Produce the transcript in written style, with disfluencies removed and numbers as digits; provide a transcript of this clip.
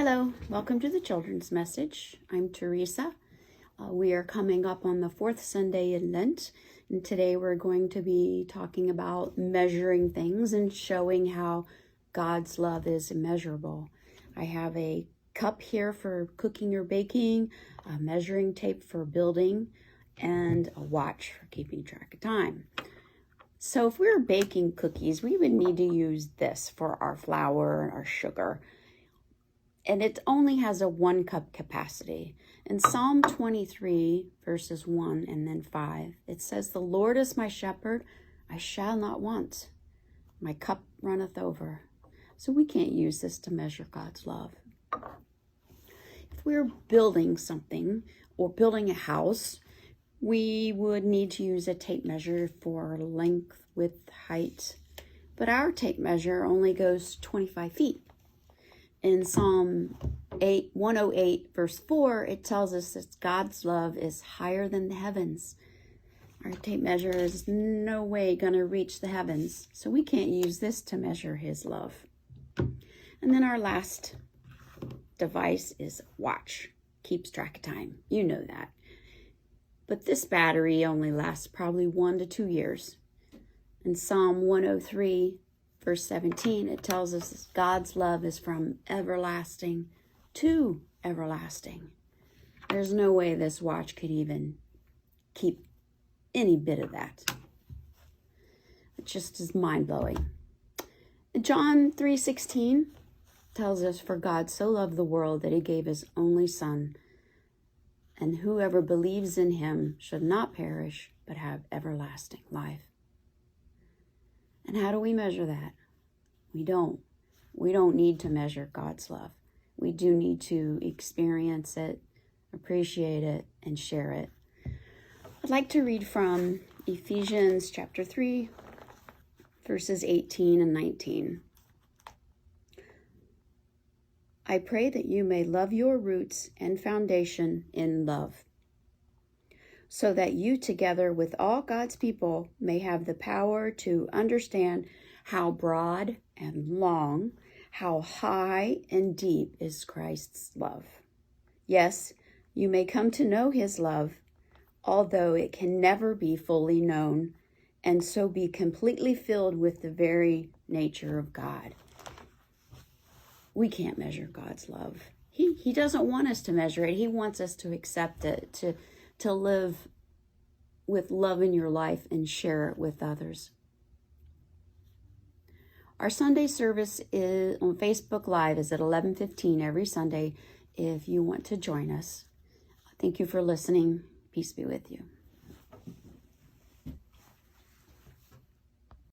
Hello, welcome to the Children's Message. I'm Teresa. We are coming up on the fourth Sunday in Lent, and today we're going to be talking about measuring things and showing how God's love is immeasurable. I have a cup here for cooking or baking, a measuring tape for building, and a watch for keeping track of time. So if we were baking cookies, we would need to use this for our flour and our sugar. And it only has a 1 cup capacity. In Psalm 23, verses 1 and then 5, it says, "The Lord is my shepherd, I shall not want. My cup runneth over." So we can't use this to measure God's love. If we're building something or building a house, we would need to use a tape measure for length, width, height. But our tape measure only goes 25 feet. In Psalm 108, verse 4, it tells us that God's love is higher than the heavens. Our tape measure is no way going to reach the heavens, so we can't use this to measure his love. And then our last device is a watch. Keeps track of time. You know that. But this battery only lasts probably 1 to 2 years. In Psalm 103, verse 17, it tells us that God's love is from everlasting to everlasting. There's no way this watch could even keep any bit of that. It just is mind-blowing. John 3:16 tells us, "For God so loved the world that he gave his only Son, and whoever believes in him should not perish, but have everlasting life." And how do we measure that? We don't. We don't need to measure God's love. We do need to experience it, appreciate it, and share it. I'd like to read from Ephesians chapter 3, verses 18 and 19. "I pray that you may love your roots and foundation in love, so that you together with all God's people may have the power to understand how broad and long, how high and deep is Christ's love. Yes, you may come to know his love, although it can never be fully known, and so be completely filled with the very nature of God." We can't measure God's love. He doesn't want us to measure it. He wants us to accept it, to live with love in your life and share it with others. Our Sunday service is on Facebook Live is at 11:15 every Sunday if you want to join us. Thank you for listening. Peace be with you.